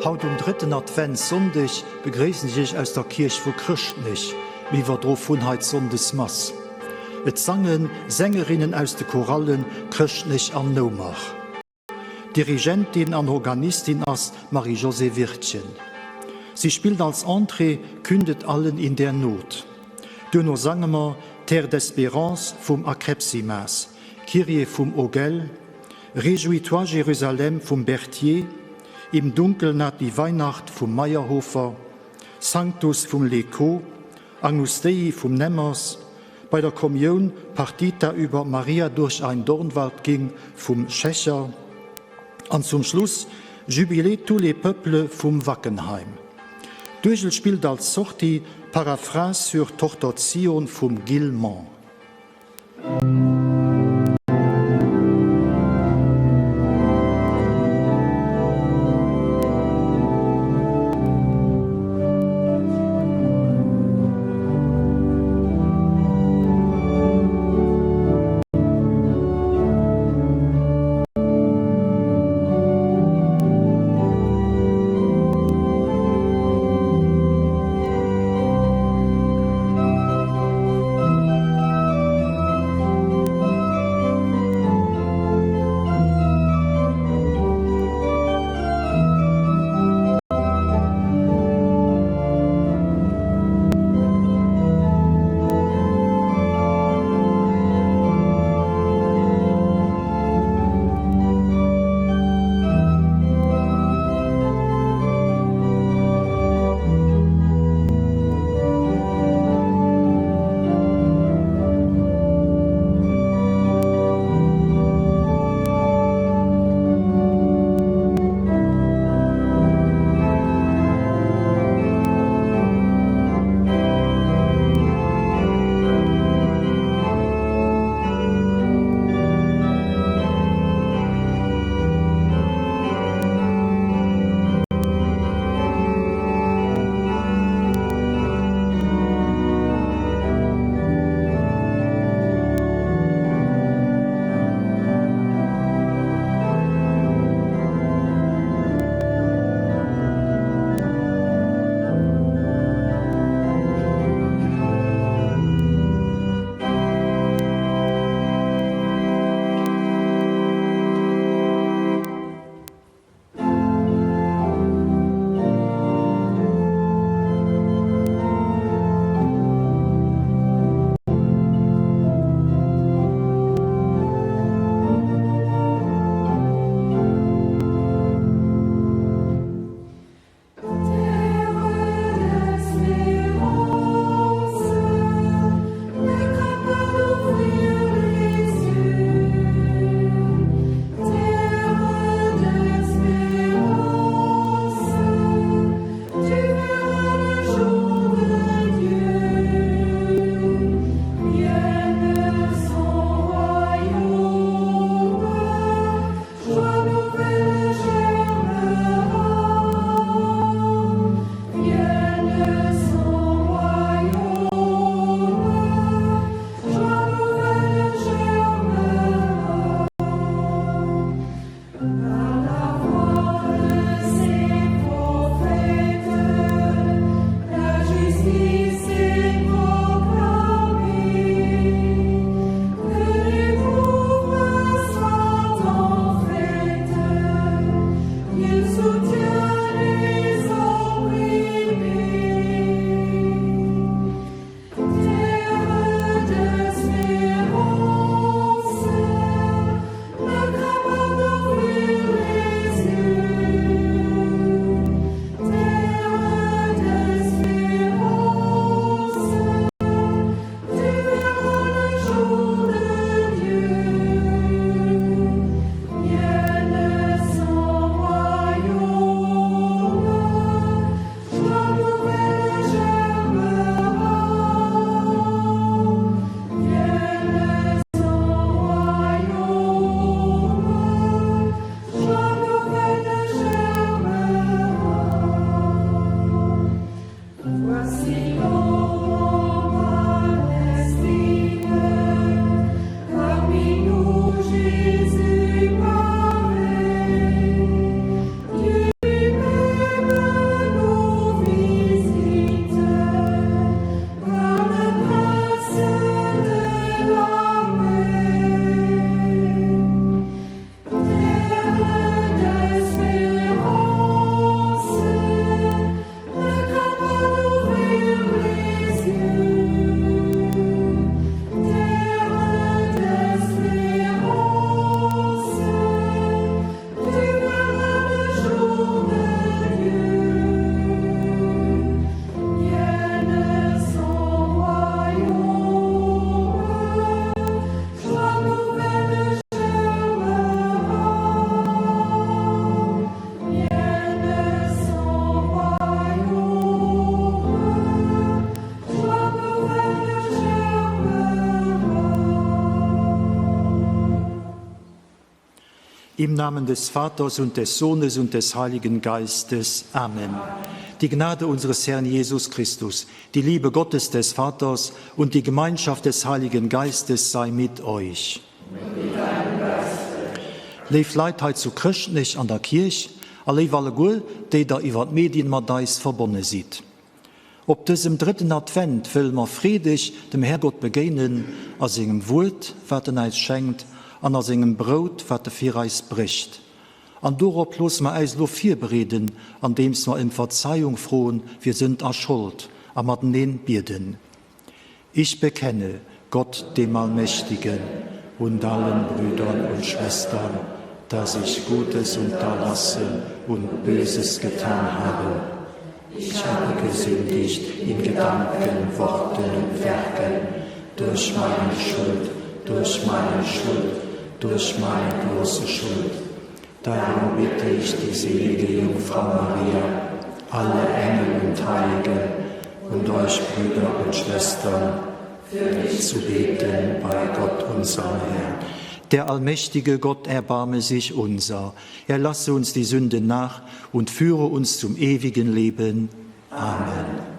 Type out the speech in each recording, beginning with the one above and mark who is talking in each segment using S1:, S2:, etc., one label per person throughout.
S1: Haut um 3. Adventssonntag begrüßen sich aus der Kirche vor Christlich, wie wir drauf von heute Sonntagsmass. Et sangen Sängerinnen aus den Chorallen Christlich an Nomach. Dirigentin und Organistin ist Marie-José Wirtchen. Sie spielt als Entree, kündet allen in der Not. Dünner sangen wir Terre d'Espérance vom Akrepsimas, Kyrie vom Ogel, Réjouis-toi Jérusalem vom Berthier, Im Dunkel naht die Weihnacht vom Meyerhofer, Sanctus vom Leco, Agnus Dei vom Nemmers, bei der Kommunion Partita über Maria durch ein Dornwald ging vom Schächer und zum Schluss Jubilé tous les peuples vom Wackenheim. Dögel spielt als Sortie Paraphrase sur Tochter Zion vom Gilman. Im Namen des Vaters und des Sohnes und des Heiligen Geistes. Amen. Die Gnade unseres Herrn Jesus Christus, die Liebe Gottes des Vaters und die Gemeinschaft des Heiligen Geistes sei mit euch. Leif Leitheit zu Christlich an der Kirche, alle alle Gul, die da iwwer Medien mat deis verbonnen sieht. Ob diesem dritten Advent will man friedlich dem Herrgott begegnen, als engem Wut, wat eis schenkt, an als engem Brot, wat für eis bricht. An dorop los ma eis lo vier bereden, an dems ma in Verzeihung frohen, wir sind a Schuld, am den Bierden. Ich bekenne Gott dem Allmächtigen und allen Brüdern und Schwestern, dass ich Gutes unterlassen und Böses getan habe. Ich habe gesündigt in Gedanken, Worten und Werken, durch meine Schuld, durch meine große Schuld. Darum bitte ich die selige Jungfrau Maria, alle Engel und Heiligen und euch Brüder und Schwestern, für mich zu beten bei Gott unserem Herrn. Der allmächtige Gott erbarme sich unser. Er lasse uns die Sünde nach und führe uns zum ewigen Leben. Amen.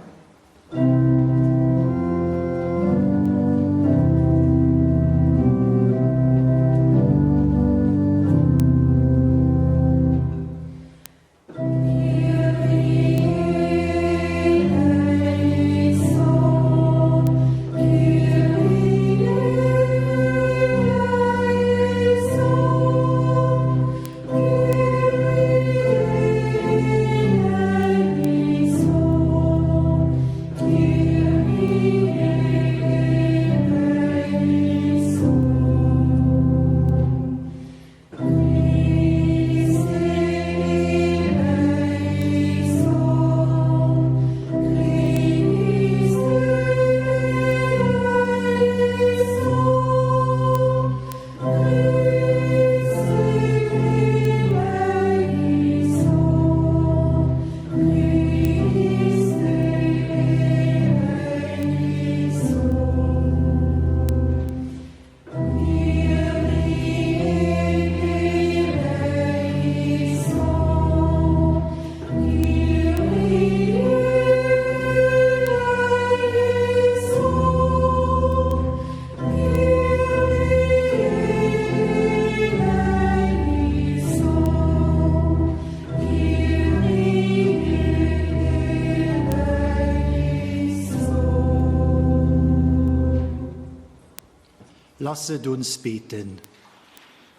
S1: Lasset uns beten.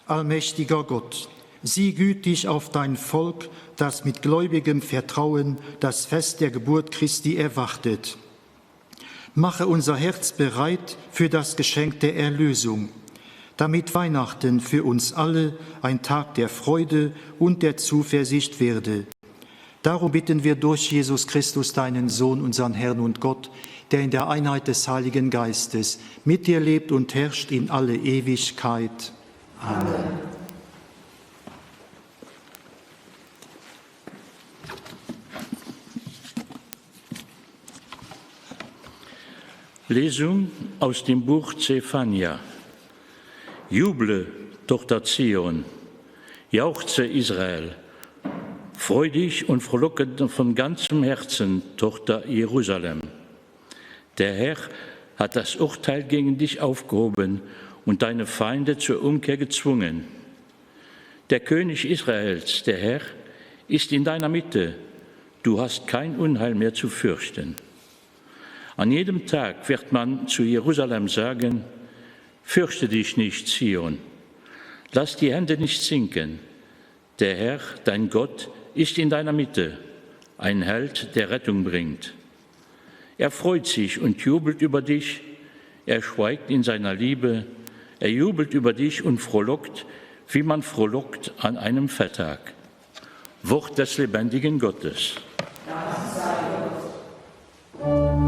S1: Allmächtiger Gott, sieh gütig auf dein Volk, das mit gläubigem Vertrauen das Fest der Geburt Christi erwartet. Mache unser Herz bereit für das Geschenk der Erlösung, damit Weihnachten für uns alle ein Tag der Freude und der Zuversicht werde. Darum bitten wir durch Jesus Christus, deinen Sohn, unseren Herrn und Gott, der in der Einheit des Heiligen Geistes mit dir lebt und herrscht in alle Ewigkeit. Amen.
S2: Lesung aus dem Buch Zephania. Juble, Tochter Zion, jauchze Israel, freu dich und frohlocke von ganzem Herzen, Tochter Jerusalem. Der Herr hat das Urteil gegen dich aufgehoben und deine Feinde zur Umkehr gezwungen. Der König Israels, der Herr, ist in deiner Mitte. Du hast kein Unheil mehr zu fürchten. An jedem Tag wird man zu Jerusalem sagen, fürchte dich nicht, Zion. Lass die Hände nicht sinken. Der Herr, dein Gott, ist in deiner Mitte, ein Held, der Rettung bringt. Er freut sich und jubelt über dich, er schweigt in seiner Liebe, er jubelt über dich und frohlockt, wie man frohlockt an einem Festtag. Wort des lebendigen Gottes. Dank sei Gott.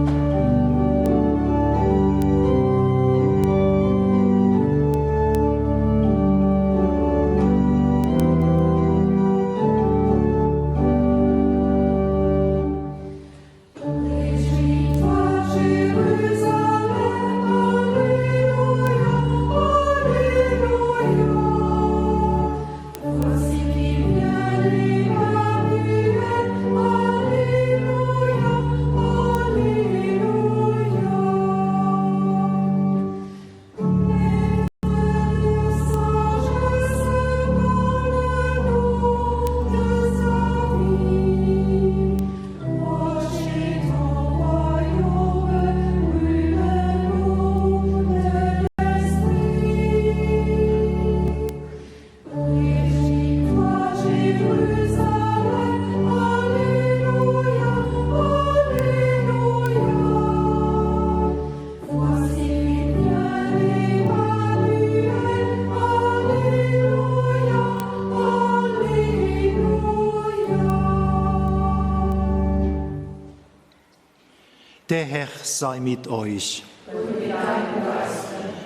S1: Der Herr sei mit euch.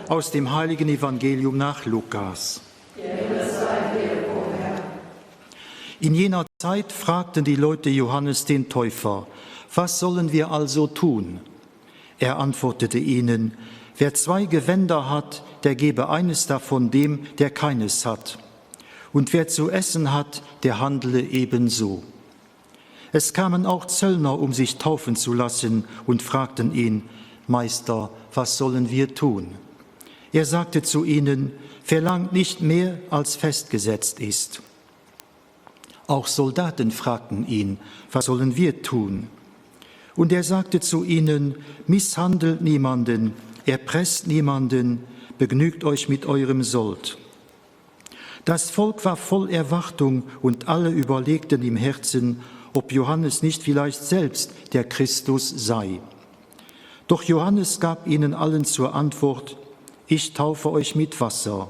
S1: Aus dem heiligen Evangelium nach Lukas. In jener Zeit fragten die Leute Johannes den Täufer: Was sollen wir also tun? Er antwortete ihnen: Wer 2 Gewänder hat, der gebe eines davon dem, der keines hat. Und wer zu essen hat, der handle ebenso. Es kamen auch Zöllner, um sich taufen zu lassen, und fragten ihn: Meister, was sollen wir tun? Er sagte zu ihnen: Verlangt nicht mehr, als festgesetzt ist. Auch Soldaten fragten ihn: Was sollen wir tun? Und er sagte zu ihnen: Misshandelt niemanden, erpresst niemanden, begnügt euch mit eurem Sold. Das Volk war voll Erwartung und alle überlegten im Herzen, ob Johannes nicht vielleicht selbst der Christus sei. Doch Johannes gab ihnen allen zur Antwort: Ich taufe euch mit Wasser.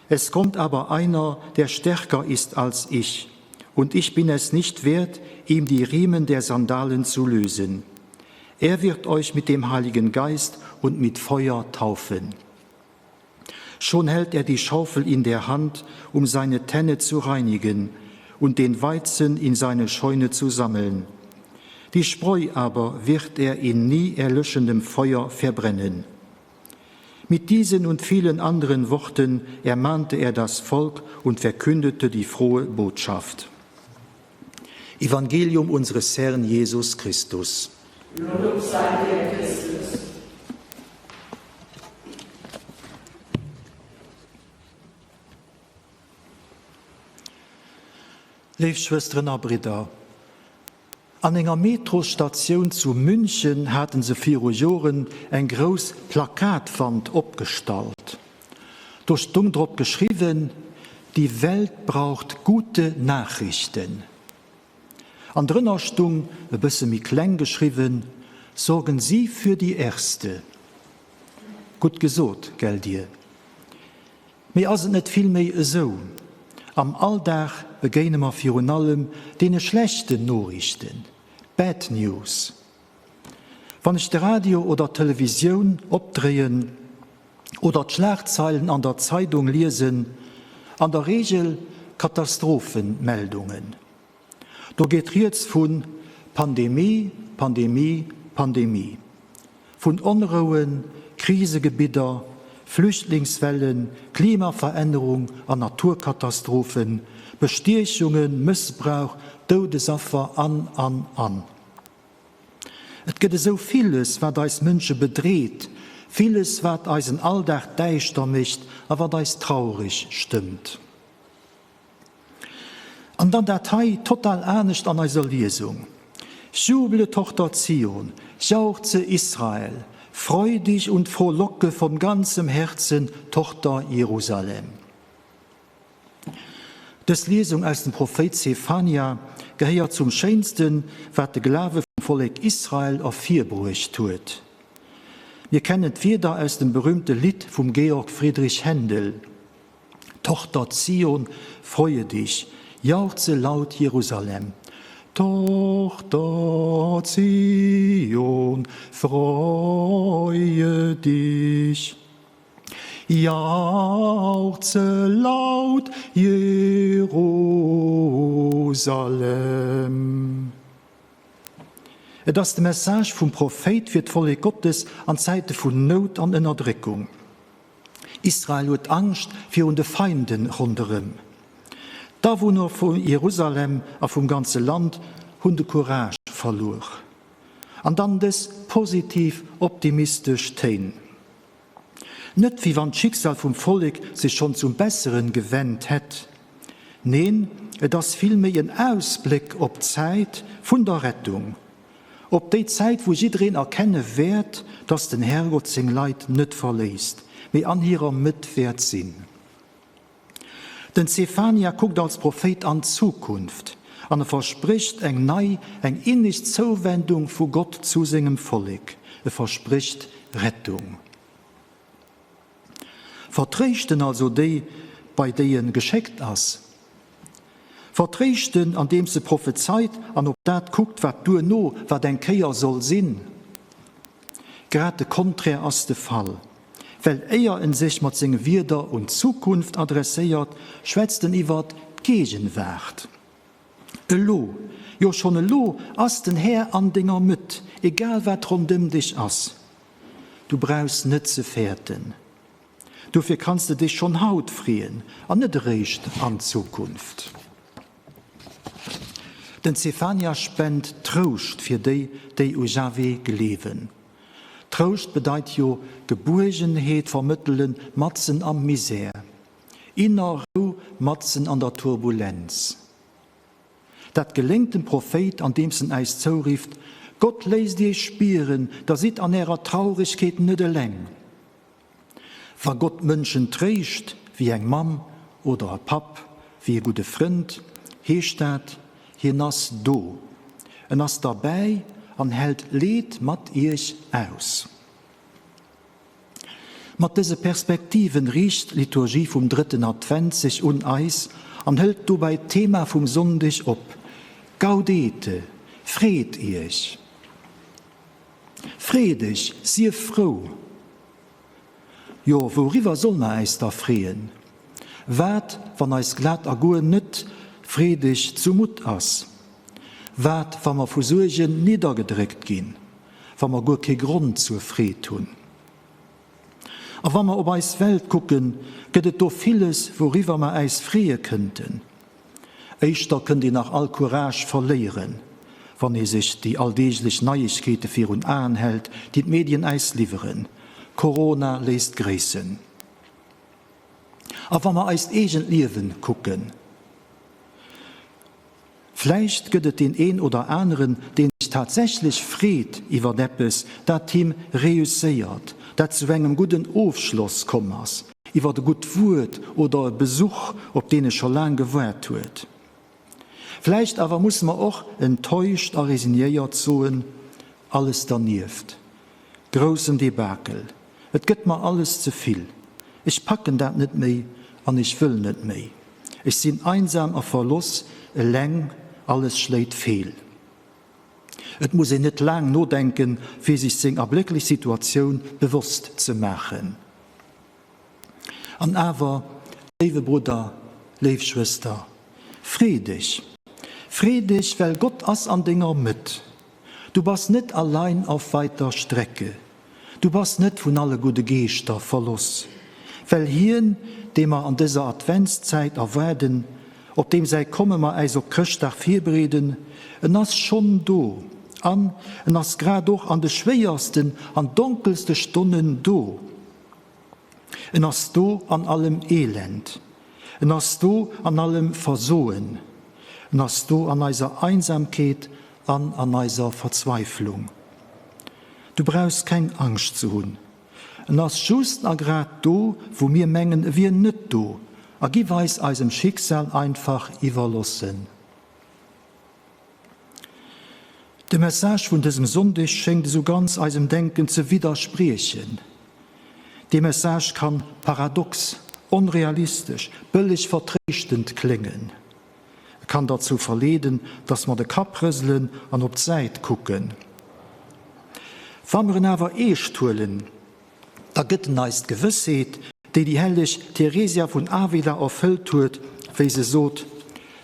S1: Es kommt aber einer, der stärker ist als ich, und ich bin es nicht wert, ihm die Riemen der Sandalen zu lösen. Er wird euch mit dem Heiligen Geist und mit Feuer taufen. Schon hält er die Schaufel in der Hand, um seine Tenne zu reinigen und den Weizen in seine Scheune zu sammeln. Die Spreu aber wird er in nie erlöschendem Feuer verbrennen. Mit diesen und vielen anderen Worten ermahnte er das Volk und verkündete die frohe Botschaft. Evangelium unseres Herrn Jesus Christus.
S3: Lob sei dir, Christus.
S1: Liebe Schwestern und Brüder, an einer Metrostation zu München hatten sie 4 Jahren ein großes Plakatwand abgestellt. Da stand drauf geschrieben: Die Welt braucht gute Nachrichten. An drinnen stand ein bisschen mit klein geschrieben: Sorgen Sie für die Erste. Gut gesagt, gell dir? Mir ist es nicht viel mehr so. Am Alltag begegnen wir für allem den schlechten Nachrichten, Bad News. Wenn ich das Radio oder Television abdrehen oder die Schlagzeilen an der Zeitung lesen, an der Regel Katastrophenmeldungen. Da geht jetzt von Pandemie, Pandemie, Pandemie. Von Unruhen, Krisengebieten, Flüchtlingswellen, Klimaveränderung an Naturkatastrophen, Bestechungen, Missbrauch, Todesopfer an. Es gibt so vieles, was uns Menschen bedreht, vieles, was uns Alltag deister mischt, aber was uns traurig stimmt. Und dann Datei total ernst an unserer Lesung. Juble, Tochter Zion, jauchze Israel, freu dich und frohlocke von ganzem Herzen, Tochter Jerusalem. Das Lesung aus dem Prophet Zephania gehört zum Schönsten, was der Glaube vom Volk Israel auf 4 Brüche tut. Wir kennen es wieder aus dem berühmten Lied vom Georg Friedrich Händel. Tochter Zion, freue dich, jauchze laut Jerusalem. Tochter Zion, freue dich. Jauchze laut Jerusalem. Das ist die Message vom Prophet für das Volk Gottes an Zeiten von Not und Unterdrückung. Israel hat Angst vor den Feinden rundherum. Da, wo nur von Jerusalem und vom ganzen Land die Courage verlor. Und dann das positiv optimistisch stehen. Nicht wie wenn das Schicksal vom Volk sich schon zum Besseren gewendet hat. Nein, das vielmehr ein Ausblick auf die Zeit von der Rettung. Ob die Zeit, wo jeder erkennen wird, dass den Herrgott sein Leid nicht verlässt, wie an ihrer Mitwert sind. Denn Zephania guckt als Prophet an Zukunft, und er verspricht eng innig Zuwendung von Gott zu seinem Volk. Er verspricht Rettung. Verträchten also die, bei denen geschickt ist. Verträchten, an dem sie prophezeit, an ob dat guckt, was du no, was dein Keier soll sinn. Gerade de konträr as de Fall. Weil in sich mat seine Wieder und Zukunft adressiert, schwätzt den iwwer Gegenwart. Lo, jo schon lo, ass den Herr an Dinger mit, egal wat rundum dich ass. Du brauchst nütze Fährten. Dafür kannst du dich schon haut frieren, an net recht an Zukunft. Den Zephania spend Trost für die u Jahwe gelewen. Trost bedeit jo Geborgenheit vermitteln, Matzen am Misère. Inner Ruhe, Matzen an der Turbulenz. Dat gelingt dem Prophet, an dem sen eis zurieft, Gott lässt dir spüren, da sieht an ihrer Traurigkeit nicht läng. Wenn Gott Menschen trägt, wie eng Mam oder ein Pap, wie ein guter Freund, hier steht, hier nass do. Und nass dabei, an hält Lied mat ich aus. Mit diese Perspektiven riecht Liturgie vom 3. Advent sich uneis und hält dabei Thema vom Sonntag op. Gaudete, fred ich. Fredig, sehr froh. Jo, worüber soll man eis da freen? Wat, wann eis glatt a goe nüt, fredig zumut ass? Wat, wann ma vu Sorgen niedergedreckt gin? Wann ma goe ke Grund zur Fred tun? A wann ma ob eis Welt gucken, gëtt do vieles, worüber ma eis free könnten. Eichter könnt ihr nach all Courage verlieren, wann ihr sich die alltäglich Neuigkeiten für und anhält, die Medien eisliefern. Corona lässt grüßen. Aber wenn wir eis egent Leben gucken, vielleicht gibt es den einen oder anderen, den sich tatsächlich Fried über deppes, dat Team reüssiert, dat zu einem guten Aufschluss kommt, über de gut Wort oder Besuch, ob den es schon lange gewährt wird. Vielleicht aber muss man auch enttäuscht und resigniert sein, alles danirft. Großen Debakel. Es gibt mir alles zu viel. Ich packe das nicht mehr und ich will nicht mehr. Ich bin einsam und Verlust, lang, alles schlägt fehl. Es muss ich nicht lang nachdenken, wie sich seine erblickliche Situation bewusst zu machen. Und aber, liebe Bruder, liebe Schwester, friedig. Friedig, weil Gott ass an Dinger mit. Du bist nicht allein auf weiter Strecke. Du bist nicht von alle gute Geister verlost. Weil hier, dem wir an dieser Adventszeit erwerden, ob dem sei komme mal also Christtag vorbereiten, und das schon do, und das gerade doch an de schwersten, an dunkelsten Stunden do. Und das do an allem Elend. Und das do an allem Versohen. Und das do an eiser Einsamkeit, an eiser Verzweiflung. Du brauchst keine Angst zu haben. Und das just grad do, wo mir mengen wir nicht do, a giweis eisem Schicksal einfach überlassen. Die Message von diesem Sonntag schenkt so ganz eisem Denken zu widersprechen. Die Message kann paradox, unrealistisch, billig verträchtend klingen. Kann dazu verleiten, dass wir den Kopf rüsseln und auf die Zeit gucken. Wenn wir aber stuhlen, da gibt es eine Gewissheit, die heilige Theresia von Avila erfüllt wird, wie sie sagt,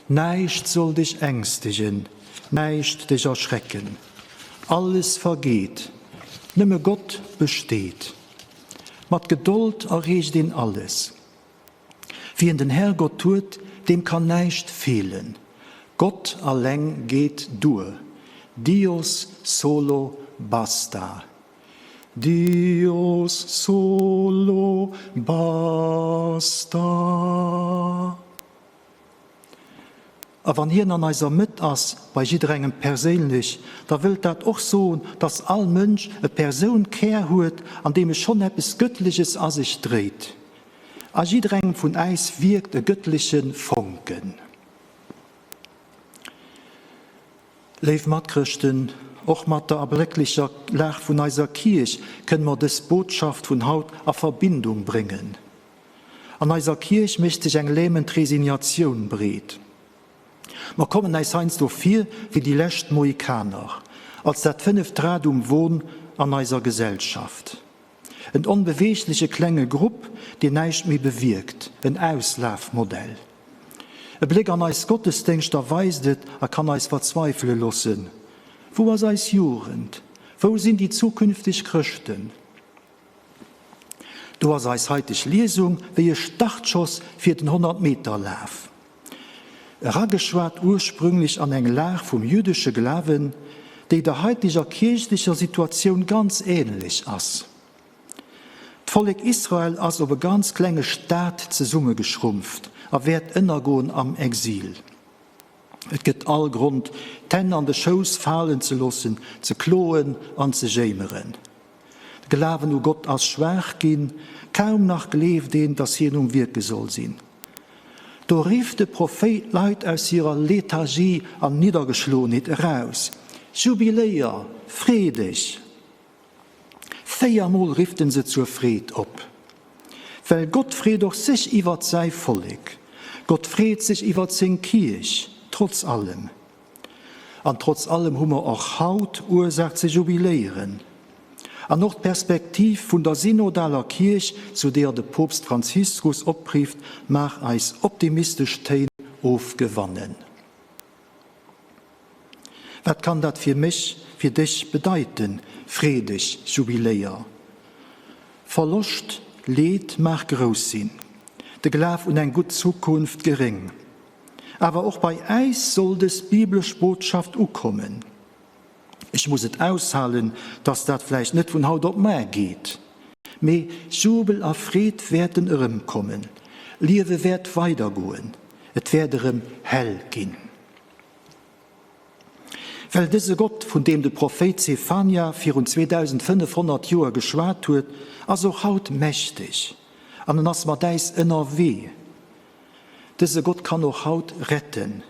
S1: nichts soll dich ängstigen, nichts dich erschrecken. Alles vergeht, nimme Gott besteht. Mit Geduld erreicht ihn alles. Wie in den Herrgott tut, dem kann nicht fehlen. Gott allein geht durch. Dios solo basta. Dios solo basta. Aber wenn hier an unserer Mitte ist, bei jedem persönlich, da will das auch so, dass all Mensch eine Person kehr hat, an dem es schon etwas Göttliches an sich dreht. Als jedem von uns wirkt ein göttlichen Funken. Liebe Mitchristen, auch mit der erblicklichen Lage von unserer Kirche können wir das Botschaft von Haut in Verbindung bringen. An unserer Kirche möchte sich eine lebende Resignation breit. Wir kommen uns so viel wie die letzten Mohikaner. als dat 5 Tradum Wohn an eiser Gesellschaft. Ein unbewegliche klenge Gruppe, die nicht mehr bewirkt, ein Auslaufmodell. Ein Blick an eis Gottesdienst erweist, kann eis verzweifeln lassen. Wo ist eis Jugend? Wo sind die zukünftigen Christen? Du hast eis heutige Lesung wie ein Startschuss für den 100-Meter-Lauf. Rageschwart ursprünglich an eng Lach vom jüdischen Glauben, die der heutiger kirchlicher Situation ganz ähnlich ist. Das Volk Israel ist auf eine ganz kleine Staat zusammengeschrumpft, wird innergehen am Exil. Es gibt all Grund, den an den Schoß fallen zu lassen, zu kloen und zu schämeren. Glauben u Gott als schwach gehen, kaum nach gelebt den, dass hier nun wirken soll sein. Da rief der Prophet Leut aus ihrer Lethargie an Niedergeschlagenheit heraus. Jubiläer, fredig. 4-mal riften sie zur Fried ab. Weil Gott fried doch sich über sein Volk. Gott fried sich über sein Kirche, trotz allem. Und trotz allem haben wir auch Haut Ursache zu jubilieren. An noch Perspektiv von der synodaler Kirche, zu der der Papst Franziskus abbrieft, mag eis optimistisch Teil aufgewannen. Was kann das für mich, für dich bedeuten, fredig, Jubiläer? Verlust, Leid mag groß sein, der Glaube und eine gute Zukunft gering. Aber auch bei Eis soll das biblische Botschaft kommen. Ich muss es aushalten, dass das vielleicht nicht von Haut auf mehr geht. Aber Jubel und Fried werden kommen. Liebe wird weitergehen. Es wird hell gehen. Weil dieser Gott, von dem der Prophet Zephania 2500 Jahre geschwärzt hat, also haut mächtig. Und dann ist mir das immer weh. Dieser Gott kann auch Haut retten.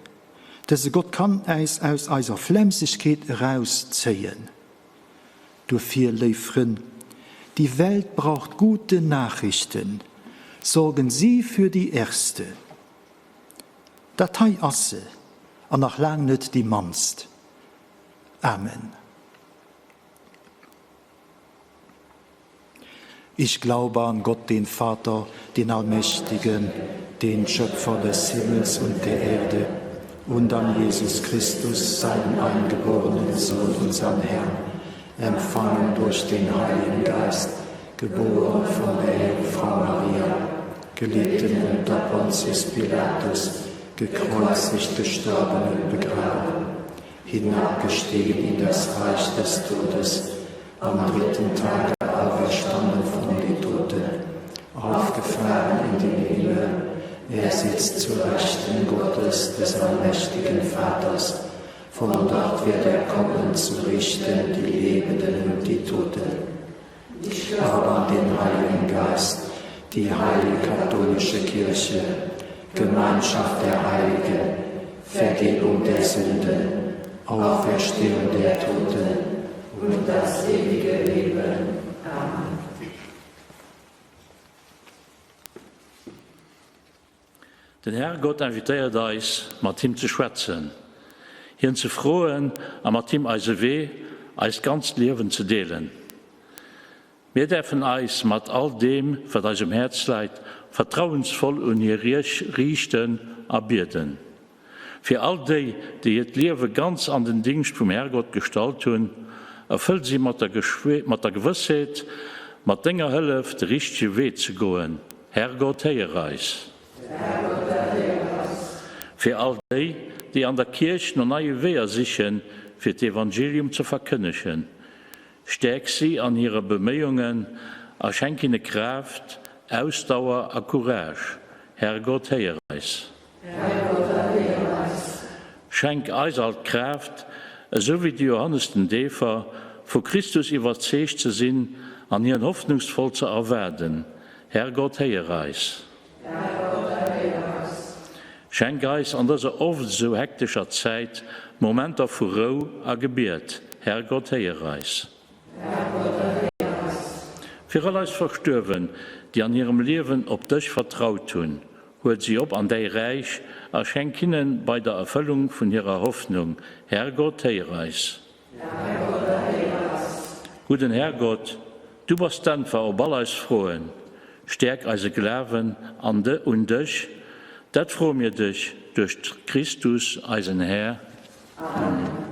S1: Dieser Gott kann uns aus unserer Flemsigkeit herausziehen. Du vier Leifren, die Welt braucht gute Nachrichten. Sorgen Sie für die Erste. Datei asse, und noch lang nicht die Manst. Amen. Ich glaube an Gott, den Vater, den Allmächtigen, den Schöpfer des Himmels und der Erde, und an Jesus Christus, seinen eingeborenen Sohn, unseren Herrn, empfangen durch den Heiligen Geist, geboren von der Jungfrau Maria, gelitten unter Pontius Pilatus, gekreuzigt, gestorben und begraben, hinabgestiegen in das Reich des Todes, am 3. Tage auferstanden von den Toten, aufgefahren in den Himmel. Er sitzt zu Rechten Gottes, des allmächtigen Vaters. Von dort wird er kommen, zu richten die Lebenden und die Toten. Ich glaube an den Heiligen Geist, die heilige katholische Kirche, Gemeinschaft der Heiligen, Vergebung der Sünden, Auferstehung der Toten und das ewige Leben. Amen.
S2: Den Herr Gott invitiert uns, mit ihm zu schwätzen, ihn zu freuen und mit ihm unser Weg, unser ganzes Leben zu teilen. Wir dürfen uns mit all dem, was uns im Herz liegt, vertrauensvoll und ihr richten und beten. Für all die, die das Leben ganz an den Dienst vom Herrgott gestaltet haben, erfüllt sie mit der Gewissheit, mit deiner Hilfe den richtigen Weg zu gehen. Herrgott, heire uns. Für all die, die an der Kirche noch neue Wege sichern, für das Evangelium zu verkündigen, stärkt sie an ihre Bemühungen, schenkt ihnen Kraft, Ausdauer und Courage. Herrgott, heire uns. Schenk uns all Kraft, so wie die Johannes den Täufer, vor Christus überzeugt zu sein, an ihren hoffnungsvoll zu erwerben. Herrgott, heire uns. Schenk uns an dieser oft so hektischer Zeit Momente von Ruhe und Gebet. Herrgott, heire uns. Für alle Verstorben, die an ihrem Leben auf dich vertraut tun, holt sie ab an dein Reich, schenk ihnen bei der Erfüllung von ihrer Hoffnung. Herrgott, heire uns. Guten Herrgott, du bist dann für alles frohen. Stärk also Glauben an de und dich. Dat froh mir dich durch Christus, eisen Herr. Amen.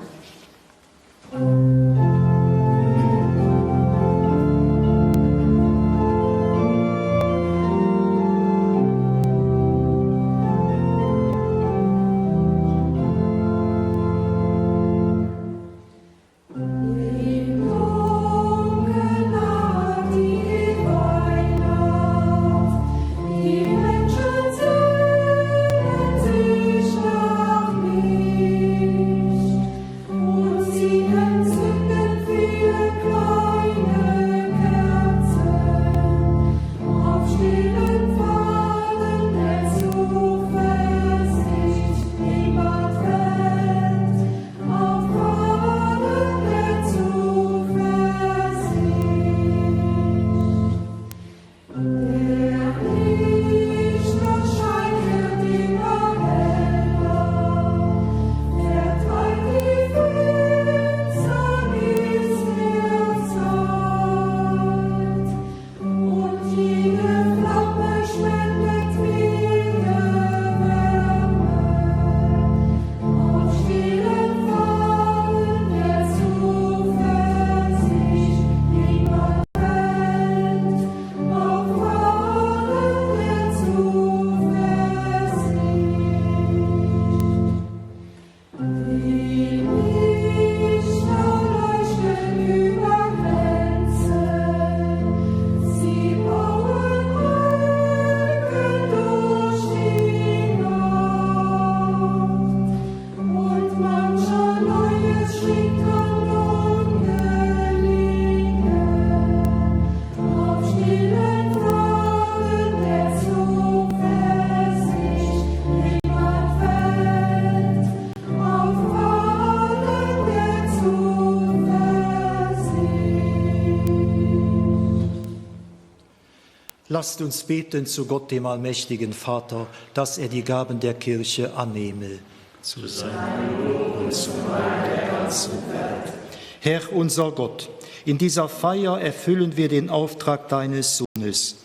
S1: Lasst uns beten zu Gott, dem allmächtigen Vater, dass er die Gaben der Kirche annehme. Zu seinem Lob und zum Heil der ganzen Welt. Herr unser Gott, in dieser Feier erfüllen wir den Auftrag deines Sohnes.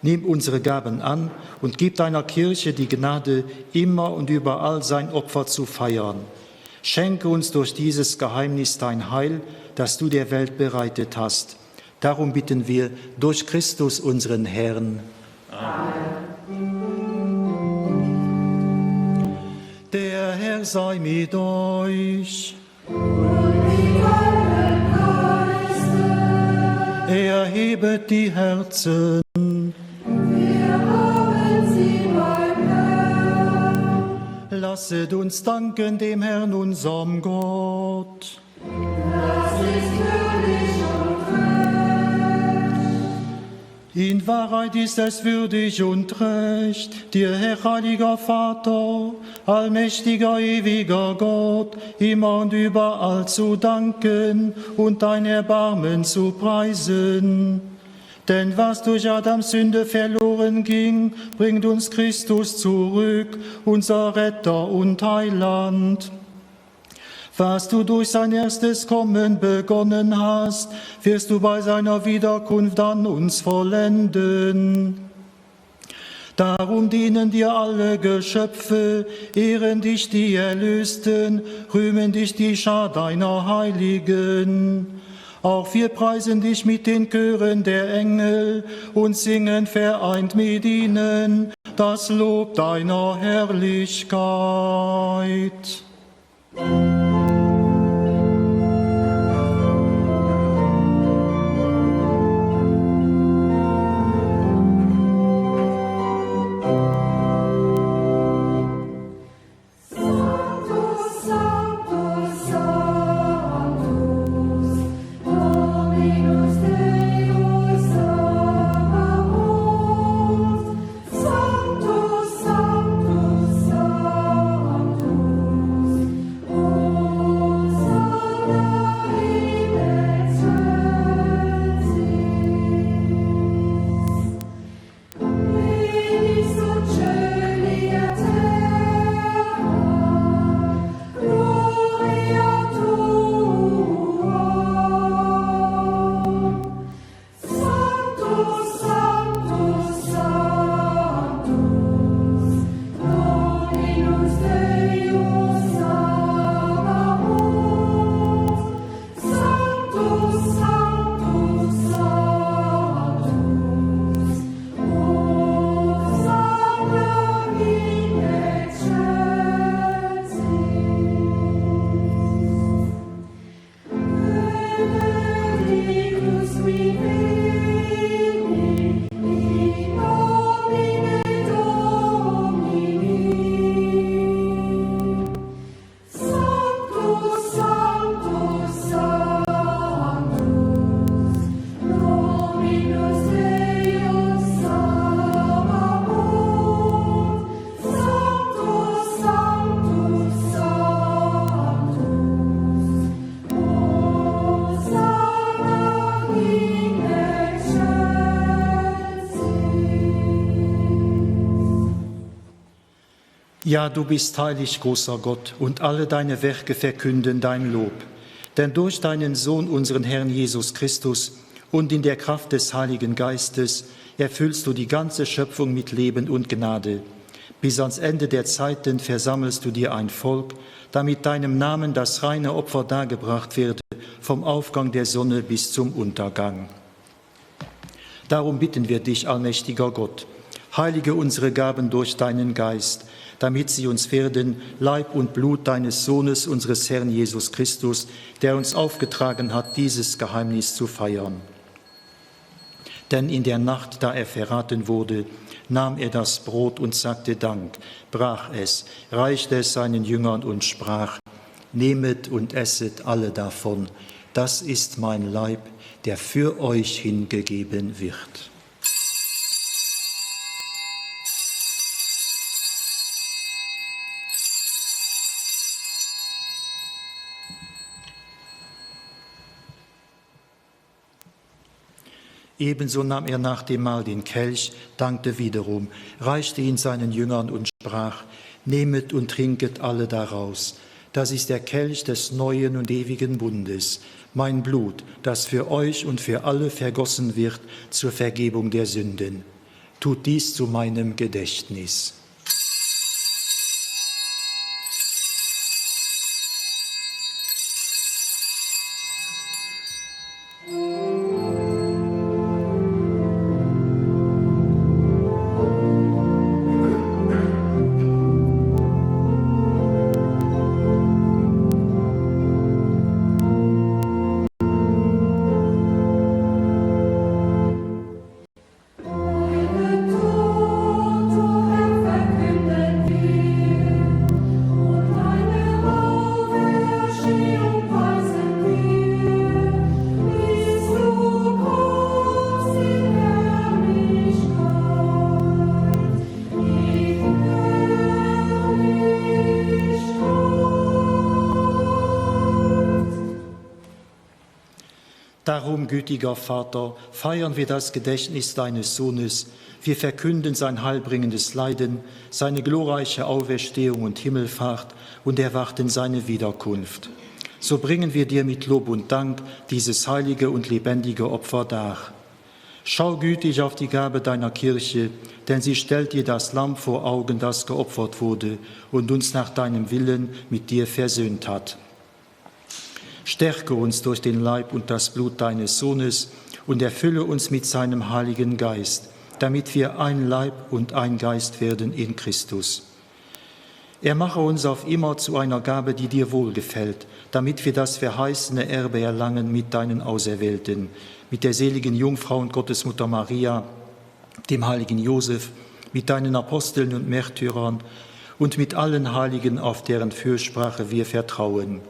S1: Nimm unsere Gaben an und gib deiner Kirche die Gnade, immer und überall sein Opfer zu feiern. Schenke uns durch dieses Geheimnis dein Heil, das du der Welt bereitet hast. Darum bitten wir durch Christus, unseren Herrn. Amen. Der Herr sei mit euch. Und mit deinem Geiste. Erhebet die Herzen. Wir haben sie beim Herrn. Lasset uns danken dem Herrn, unserem Gott. Das ist würdig und recht. In Wahrheit ist es würdig und recht, dir, Herr, heiliger Vater, allmächtiger, ewiger Gott, immer und überall zu danken und dein Erbarmen zu preisen. Denn was durch Adams Sünde verloren ging, bringt uns Christus zurück, unser Retter und Heiland. Was du durch sein erstes Kommen begonnen hast, wirst du bei seiner Wiederkunft an uns vollenden. Darum dienen dir alle Geschöpfe, ehren dich die Erlösten, rühmen dich die Schar deiner Heiligen. Auch wir preisen dich mit den Chören der Engel und singen vereint mit ihnen das Lob deiner Herrlichkeit.
S4: Oh
S1: Ja, du bist heilig, großer Gott, und alle deine Werke verkünden dein Lob. Denn durch deinen Sohn, unseren Herrn Jesus Christus, und in der Kraft des Heiligen Geistes erfüllst du die ganze Schöpfung mit Leben und Gnade. Bis ans Ende der Zeiten versammelst du dir ein Volk, damit deinem Namen das reine Opfer dargebracht werde, vom Aufgang der Sonne bis zum Untergang. Darum bitten wir dich, allmächtiger Gott, heilige unsere Gaben durch deinen Geist, damit sie uns werden, Leib und Blut deines Sohnes, unseres Herrn Jesus Christus, der uns aufgetragen hat, dieses Geheimnis zu feiern. Denn in der Nacht, da er verraten wurde, nahm er das Brot und sagte Dank, brach es, reichte es seinen Jüngern und sprach: Nehmet und esset alle davon, das ist mein Leib, der für euch hingegeben wird. Ebenso nahm er nach dem Mahl den Kelch, dankte wiederum, reichte ihn seinen Jüngern und sprach: Nehmet und trinket alle daraus. Das ist der Kelch des neuen und ewigen Bundes, mein Blut, das für euch und für alle vergossen wird zur Vergebung der Sünden. Tut dies zu meinem Gedächtnis. Darum, gütiger Vater, feiern wir das Gedächtnis deines Sohnes. Wir verkünden sein heilbringendes Leiden, seine glorreiche Auferstehung und Himmelfahrt und erwarten seine Wiederkunft. So bringen wir dir mit Lob und Dank dieses heilige und lebendige Opfer dar. Schau gütig auf die Gabe deiner Kirche, denn sie stellt dir das Lamm vor Augen, das geopfert wurde und uns nach deinem Willen mit dir versöhnt hat. Stärke uns durch den Leib und das Blut deines Sohnes und erfülle uns mit seinem Heiligen Geist, damit wir ein Leib und ein Geist werden in Christus. Er mache uns auf immer zu einer Gabe, die dir wohlgefällt, damit wir das verheißene Erbe erlangen mit deinen Auserwählten, mit der seligen Jungfrau und Gottesmutter Maria, dem heiligen Josef, mit deinen Aposteln und Märtyrern und mit allen Heiligen, auf deren Fürsprache wir vertrauen.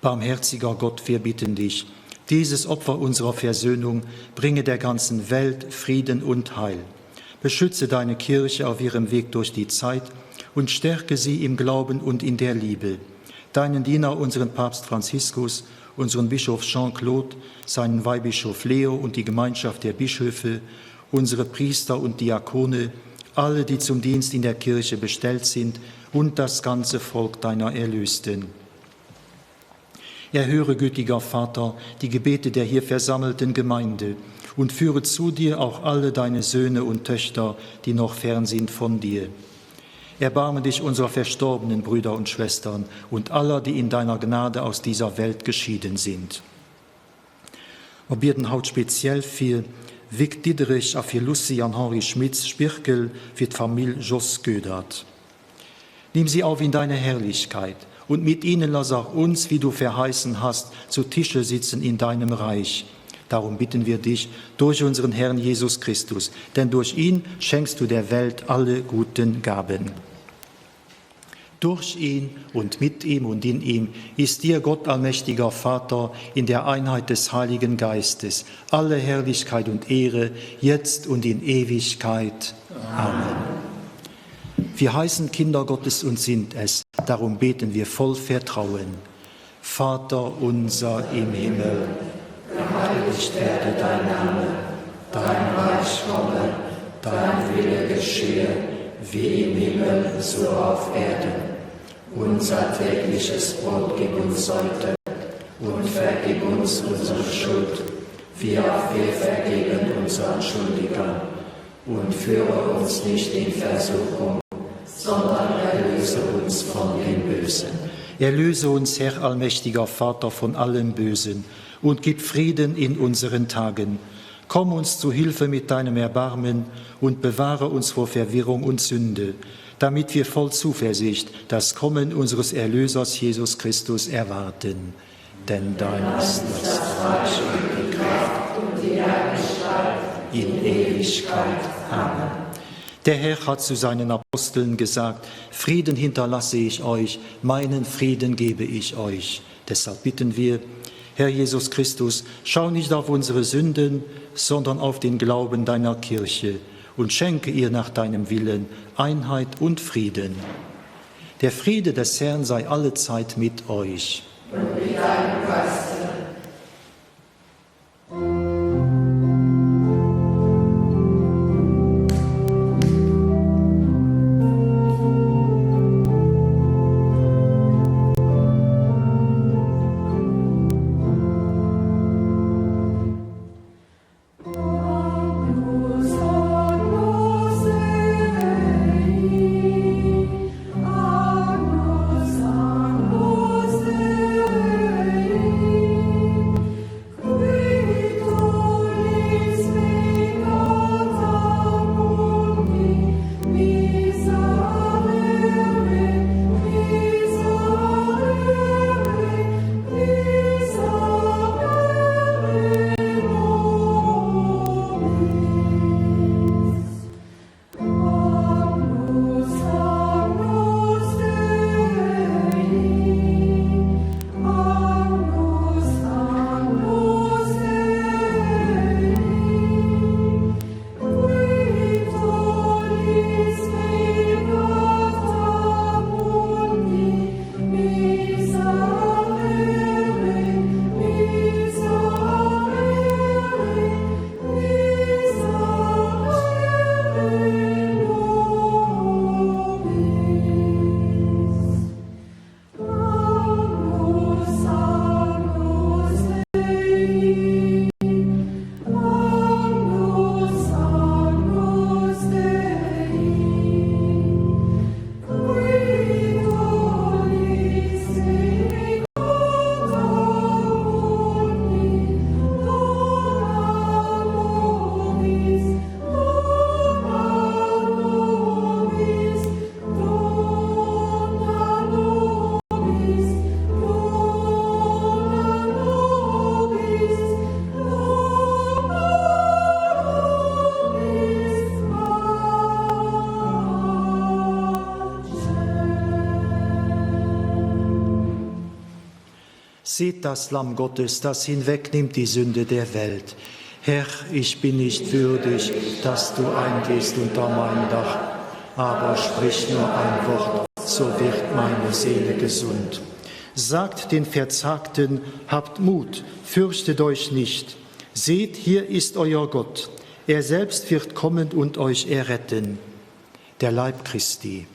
S1: Barmherziger Gott, wir bitten dich, dieses Opfer unserer Versöhnung bringe der ganzen Welt Frieden und Heil. Beschütze deine Kirche auf ihrem Weg durch die Zeit und stärke sie im Glauben und in der Liebe. Deinen Diener, unseren Papst Franziskus, unseren Bischof Jean-Claude, seinen Weihbischof Leo und die Gemeinschaft der Bischöfe, unsere Priester und Diakone, alle, die zum Dienst in der Kirche bestellt sind und das ganze Volk deiner Erlösten. Erhöre, gütiger Vater, die Gebete der hier versammelten Gemeinde und führe zu dir auch alle deine Söhne und Töchter, die noch fern sind von dir. Erbarme dich unserer verstorbenen Brüder und Schwestern und aller, die in deiner Gnade aus dieser Welt geschieden sind. Wir bitten haut speziell für Vic Diederich, für Lucian Henri Schmitz, Spirkel, für die Familie Jos Gödert. Nimm sie auf in deine Herrlichkeit. Und mit ihnen lass auch uns, wie du verheißen hast, zu Tische sitzen in deinem Reich. Darum bitten wir dich durch unseren Herrn Jesus Christus, denn durch ihn schenkst du der Welt alle guten Gaben. Durch ihn und mit ihm und in ihm ist dir, Gott allmächtiger Vater, in der Einheit des Heiligen Geistes, alle Herrlichkeit und Ehre, jetzt und in Ewigkeit. Amen. Wir heißen Kinder Gottes und sind es, darum beten wir voll Vertrauen. Vater unser im Himmel, geheiligt werde dein Name, dein Reich komme, dein Wille geschehe,
S4: wie im Himmel, so auf Erden. Unser tägliches Brot gib uns heute und vergib uns unsere Schuld, wie auch wir vergeben unseren Schuldigern. Und führe uns nicht in Versuchung, sondern erlöse uns von dem Bösen.
S1: Erlöse uns, Herr allmächtiger Vater, von allem Bösen und gib Frieden in unseren Tagen. Komm uns zu Hilfe mit deinem Erbarmen und bewahre uns vor Verwirrung und Sünde, damit wir voll Zuversicht das Kommen unseres Erlösers Jesus Christus erwarten. Denn dein ist das Reich und die Kraft und die Herrlichkeit in Ewigkeit. Amen. Der Herr hat zu seinen Aposteln gesagt, Frieden hinterlasse ich euch, meinen Frieden gebe ich euch. Deshalb bitten wir, Herr Jesus Christus, schau nicht auf unsere Sünden, sondern auf den Glauben deiner Kirche und schenke ihr nach deinem Willen Einheit und Frieden. Der Friede des Herrn sei allezeit mit euch.
S3: Und mit deinem Geiste.
S1: Seht das Lamm Gottes, das hinwegnimmt die Sünde der Welt. Herr, ich bin nicht würdig, dass du eingehst unter mein Dach, aber sprich nur ein Wort, so wird meine Seele gesund. Sagt den Verzagten, habt Mut, fürchtet euch nicht. Seht, hier ist euer Gott. Er selbst wird kommen und euch erretten. Der Leib Christi.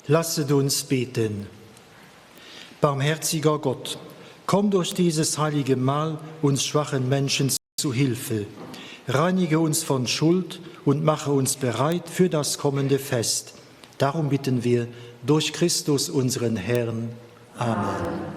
S1: Lasset uns beten. Barmherziger Gott, komm durch dieses heilige Mahl uns schwachen Menschen zu Hilfe. Reinige uns von Schuld und mache uns bereit für das kommende Fest. Darum bitten wir durch Christus, unseren Herrn. Amen.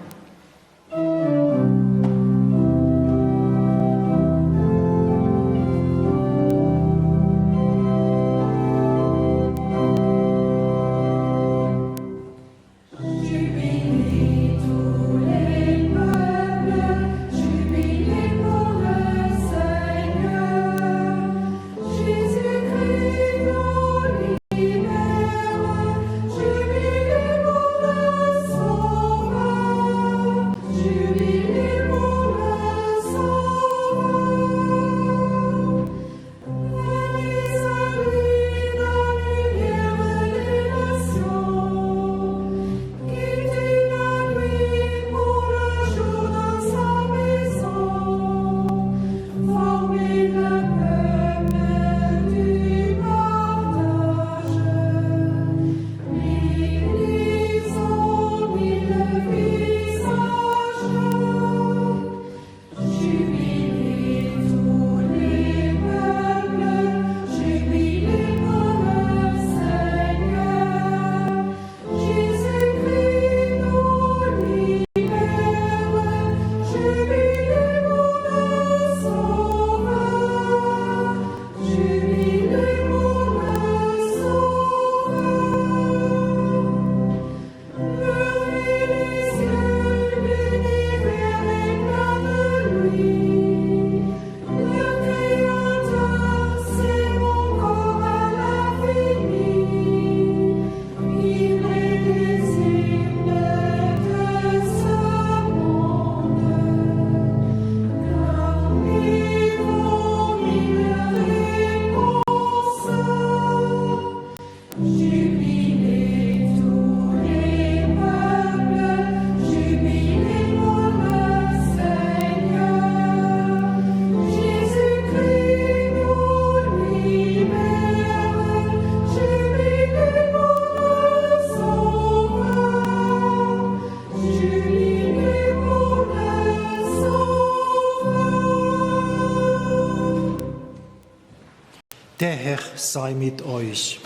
S1: Der Herr sei mit euch.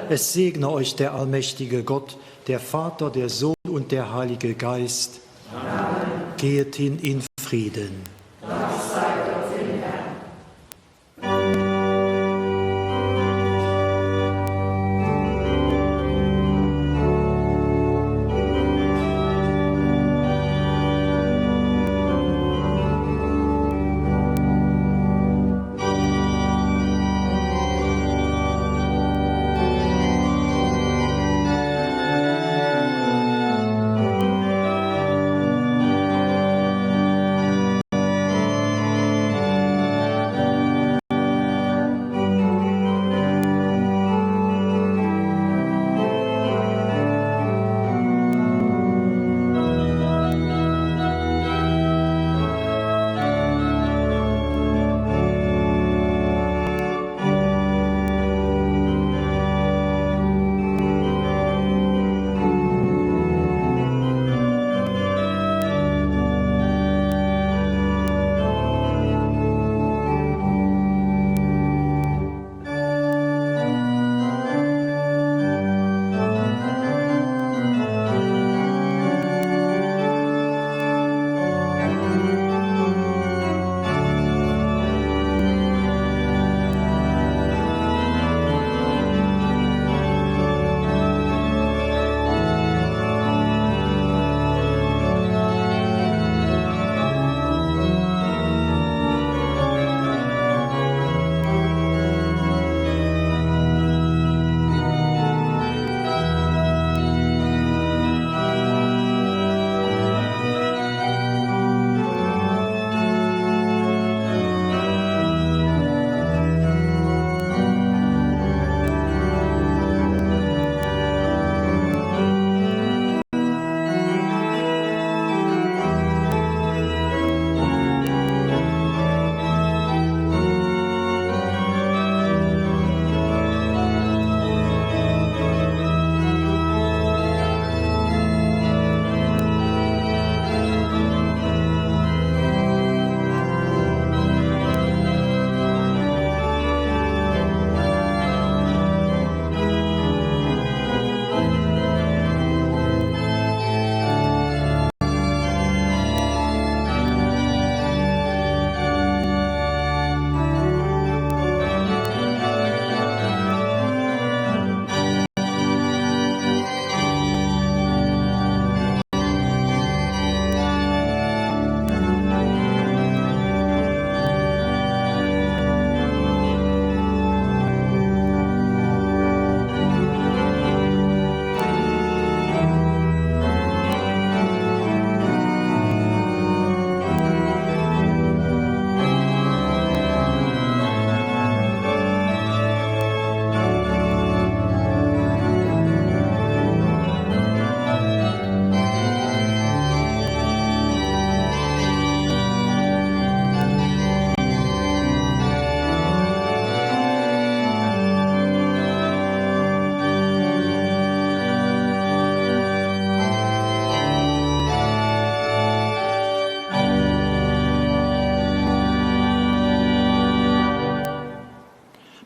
S1: Es segne euch der allmächtige Gott, der Vater, der Sohn und der Heilige Geist. Amen. Geht hin in Frieden.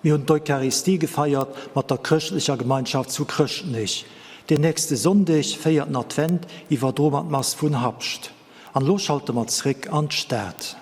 S1: Wir haben die Eucharistie gefeiert mit der christlicher Gemeinschaft zu Christlich. Den nächsten Sonntag feiert Advent über Mass von Herbst. An los schalten wir zurück an die Stadt.